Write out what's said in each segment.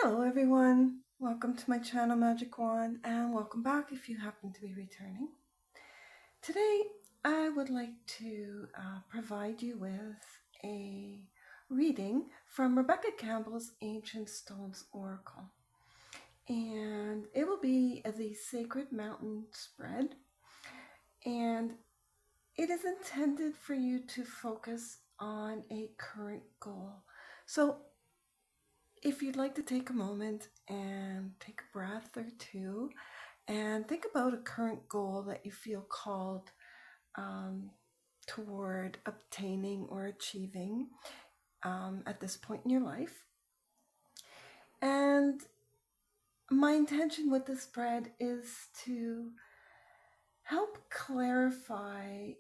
Hello everyone, welcome to my channel Magic Wand, and welcome back if you happen to be returning. Today I would like to provide you with a reading from Rebecca Campbell's Ancient Stones Oracle, and it will be the Sacred Mountain spread, and it is intended for you to focus on a current goal. So if you'd like to take a moment and take a breath or two and think about a current goal that you feel called toward obtaining or achieving at this point in your life. And my intention with this spread is to help clarify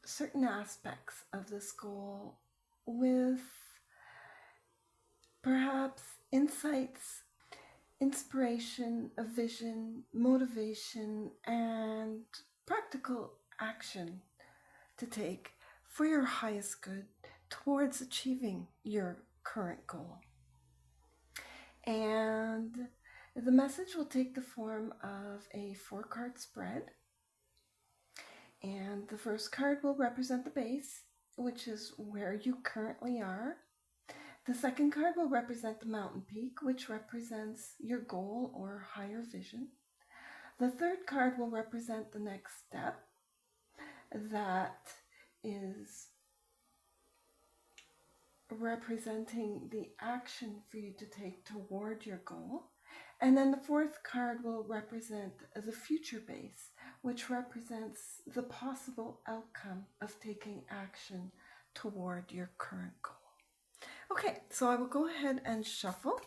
certain aspects of this goal with perhaps insights, inspiration, a vision, motivation, and practical action to take for your highest good towards achieving your current goal. And the message will take the form of a 4-card spread. And the first card will represent the base, which is where you currently are. The second card will represent the mountain peak, which represents your goal or higher vision. The third card will represent the next step, that is representing the action for you to take toward your goal. And then the fourth card will represent the future base, which represents the possible outcome of taking action toward your current goal. Okay, so I will go ahead and shuffle.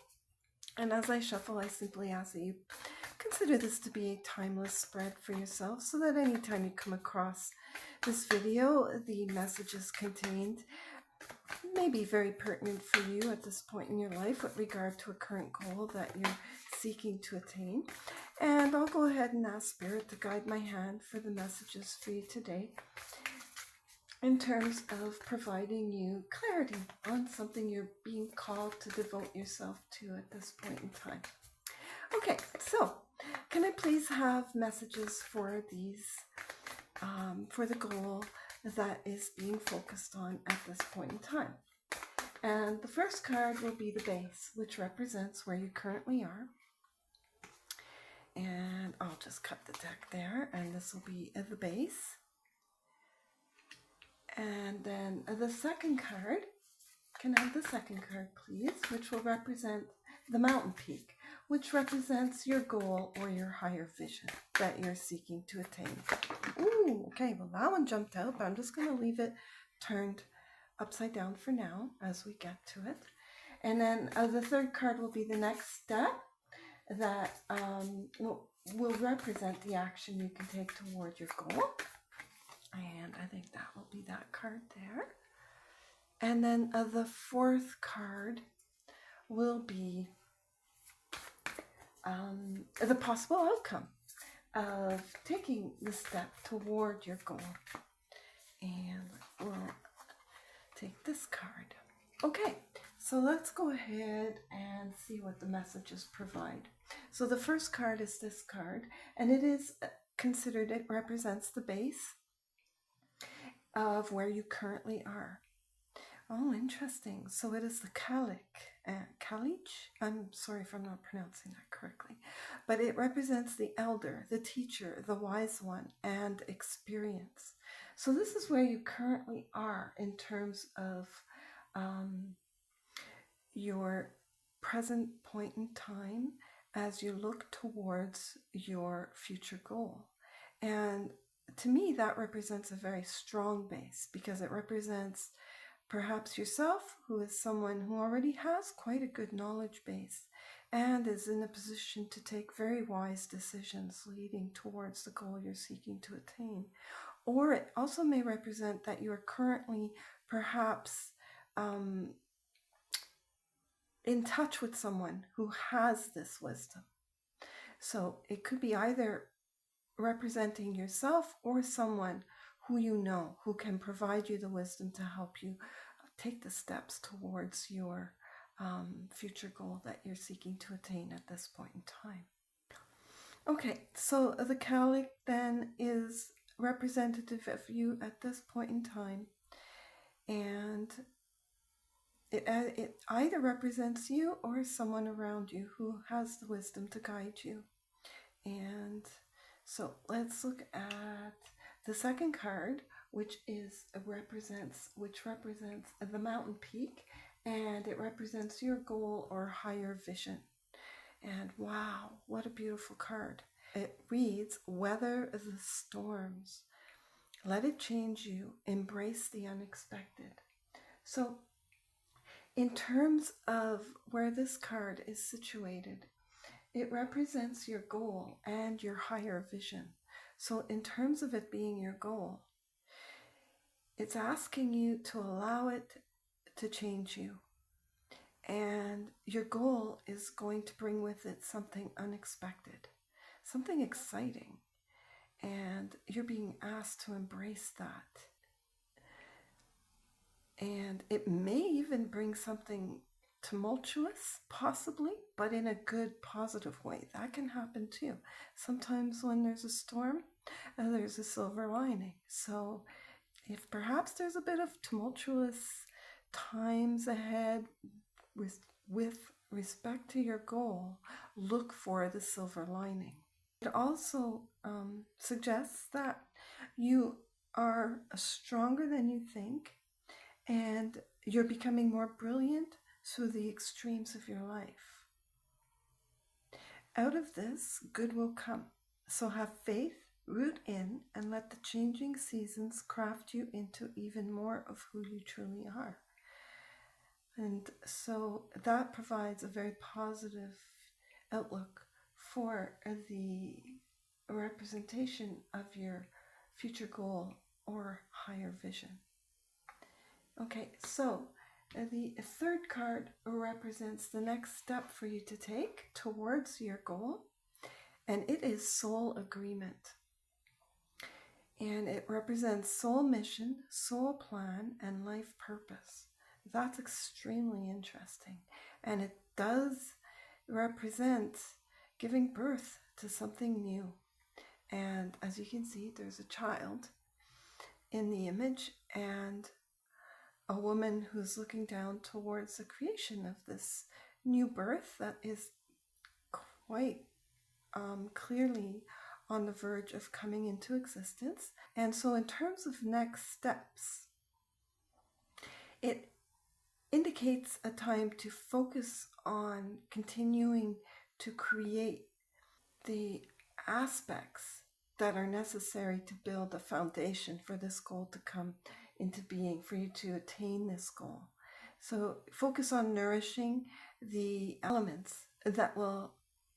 And as I shuffle, I simply ask that you consider this to be a timeless spread for yourself, so that anytime you come across this video, the messages contained may be very pertinent for you at this point in your life with regard to a current goal that you're seeking to attain. And I'll go ahead and ask Spirit to guide my hand for the messages for you today, in terms of providing you clarity on something you're being called to devote yourself to at this point in time. Okay, so can I please have messages for these, for the goal that is being focused on at this point in time? And the first card will be the base, which represents where you currently are. And I'll just cut the deck there, and this will be the base. And then the second card, can I have the second card please, which will represent the mountain peak, which represents your goal or your higher vision that you're seeking to attain. Ooh, okay, well that one jumped out, but I'm just going to leave it turned upside down for now as we get to it. And then the third card will be the next step that will represent the action you can take toward your goal. And I think that will be that card there. And then the fourth card will be the possible outcome of taking the step toward your goal. And we'll take this card. Okay, so let's go ahead and see what the messages provide. So the first card is this card, and it is considered, it represents the base of where you currently are. Oh, interesting. So it is the Kalich. I'm sorry if I'm not pronouncing that correctly. But it represents the elder, the teacher, the wise one, and experience. So this is where you currently are in terms of your present point in time as you look towards your future goal. And to me, that represents a very strong base, because it represents perhaps yourself, who is someone who already has quite a good knowledge base and is in a position to take very wise decisions leading towards the goal you're seeking to attain. Or it also may represent that you're currently perhaps in touch with someone who has this wisdom. So it could be either representing yourself or someone who you know, who can provide you the wisdom to help you take the steps towards your future goal that you're seeking to attain at this point in time. Okay, so the cowlick then is representative of you at this point in time, and it either represents you or someone around you who has the wisdom to guide you. And so let's look at the second card, which represents the mountain peak, and it represents your goal or higher vision. And wow, what a beautiful card. It reads, weather the storms. Let it change you. Embrace the unexpected. So in terms of where this card is situated, it represents your goal and your higher vision. So in terms of it being your goal, it's asking you to allow it to change you. And your goal is going to bring with it something unexpected, something exciting. And you're being asked to embrace that. And it may even bring something tumultuous, possibly, but in a good, positive way. That can happen too. Sometimes when there's a storm, there's a silver lining. So if perhaps there's a bit of tumultuous times ahead with respect to your goal, look for the silver lining. It also suggests that you are stronger than you think, and you're becoming more brilliant through the extremes of your life. Out of this, good will come. So have faith, root in, and let the changing seasons craft you into even more of who you truly are. And so that provides a very positive outlook for the representation of your future goal or higher vision. Okay, so the third card represents the next step for you to take towards your goal, and it is soul agreement. And it represents soul mission, soul plan, and life purpose. That's extremely interesting. And it does represent giving birth to something new. And as you can see, there's a child in the image and a woman who's looking down towards the creation of this new birth that is quite clearly on the verge of coming into existence. And so in terms of next steps, it indicates a time to focus on continuing to create the aspects that are necessary to build a foundation for this goal to come into being, for you to attain this goal. So focus on nourishing the elements that will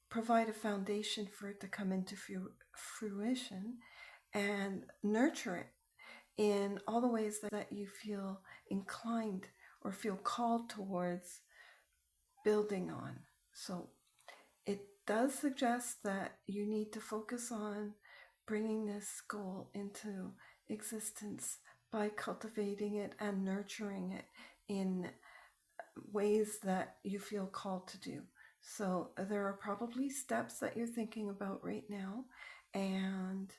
provide a foundation for it to come into fruition, and nurture it in all the ways that you feel inclined or feel called towards building on. So it does suggest that you need to focus on bringing this goal into existence by cultivating it and nurturing it in ways that you feel called to do. So there are probably steps that you're thinking about right now, and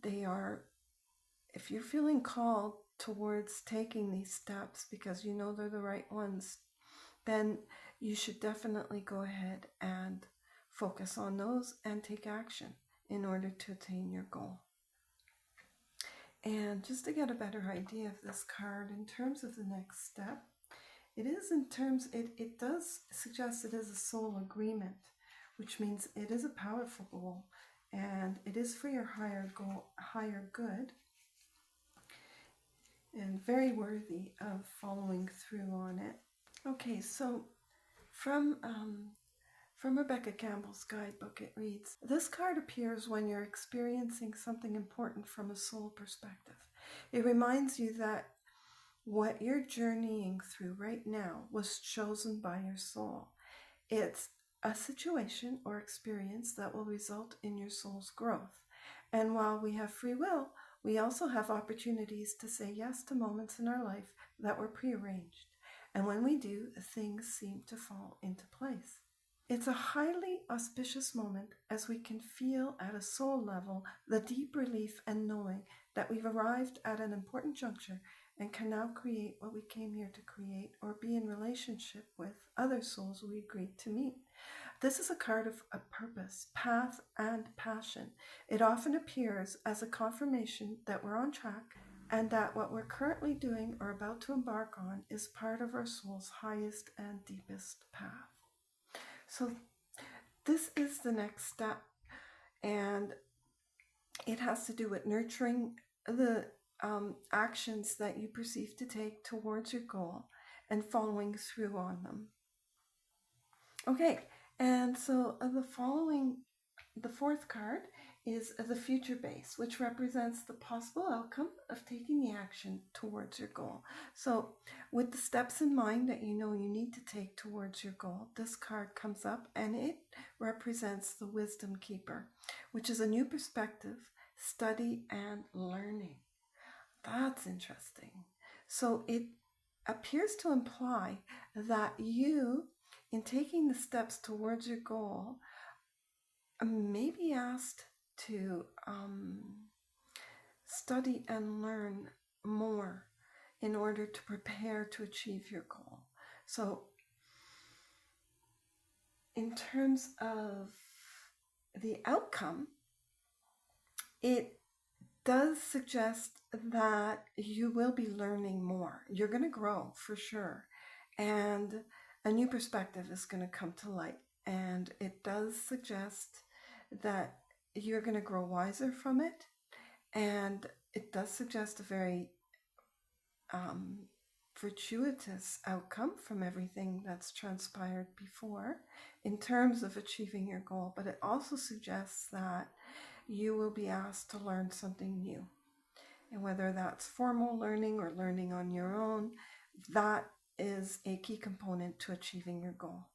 they are, if you're feeling called towards taking these steps because you know they're the right ones, then you should definitely go ahead and focus on those and take action in order to attain your goal. And just to get a better idea of this card in terms of the next step, it does suggest it is a soul agreement, which means it is a powerful goal and it is for your higher goal, higher good, and very worthy of following through on it. Okay, so from Rebecca Campbell's guidebook, it reads, this card appears when you're experiencing something important from a soul perspective. It reminds you that what you're journeying through right now was chosen by your soul. It's a situation or experience that will result in your soul's growth. And while we have free will, we also have opportunities to say yes to moments in our life that were prearranged. And when we do, things seem to fall into place. It's a highly auspicious moment as we can feel at a soul level the deep relief and knowing that we've arrived at an important juncture and can now create what we came here to create or be in relationship with other souls we agreed to meet. This is a card of a purpose, path, and passion. It often appears as a confirmation that we're on track and that what we're currently doing or about to embark on is part of our soul's highest and deepest path. So this is the next step, and it has to do with nurturing the actions that you perceive to take towards your goal and following through on them. Okay, and so the fourth card is the future base, which represents the possible outcome of taking the action towards your goal. So with the steps in mind that you know you need to take towards your goal, this card comes up and it represents the wisdom keeper, which is a new perspective, study, and learning. That's interesting. So it appears to imply that you, in taking the steps towards your goal, may be asked to study and learn more in order to prepare to achieve your goal. So in terms of the outcome, it does suggest that you will be learning more. You're going to grow for sure. And a new perspective is going to come to light. And it does suggest that you're going to grow wiser from it. And it does suggest a very fortuitous outcome from everything that's transpired before in terms of achieving your goal. But it also suggests that you will be asked to learn something new. And whether that's formal learning or learning on your own, that is a key component to achieving your goal.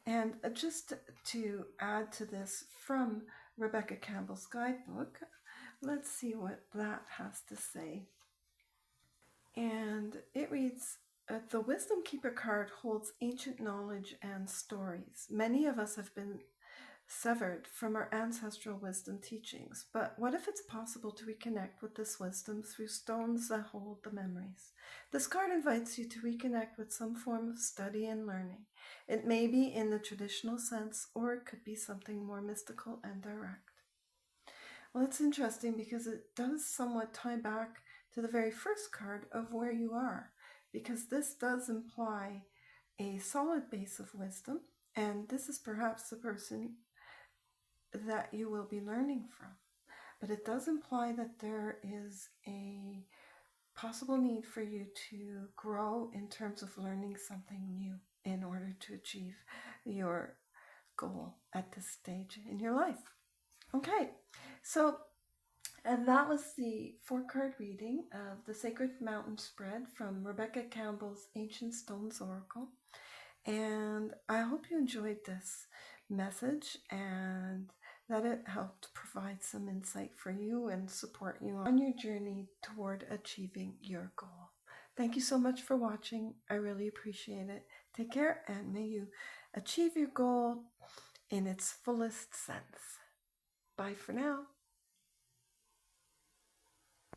And just to add to this from Rebecca Campbell's guidebook, let's see what that has to say. And it reads, the Wisdom Keeper card holds ancient knowledge and stories. Many of us have been severed from our ancestral wisdom teachings, but what if it's possible to reconnect with this wisdom through stones that hold the memories? This card invites you to reconnect with some form of study and learning. It may be in the traditional sense, or it could be something more mystical and direct. Well, it's interesting because it does somewhat tie back to the very first card of where you are, because this does imply a solid base of wisdom, and this is perhaps the person that you will be learning from. But it does imply that there is a possible need for you to grow in terms of learning something new in order to achieve your goal at this stage in your life. Okay, so and that was the 4-card reading of the Sacred Mountain Spread from Rebecca Campbell's Ancient Stones Oracle. And I hope you enjoyed this message and that it helped provide some insight for you and support you on your journey toward achieving your goal. Thank you so much for watching. I really appreciate it. Take care, and may you achieve your goal in its fullest sense. Bye for now.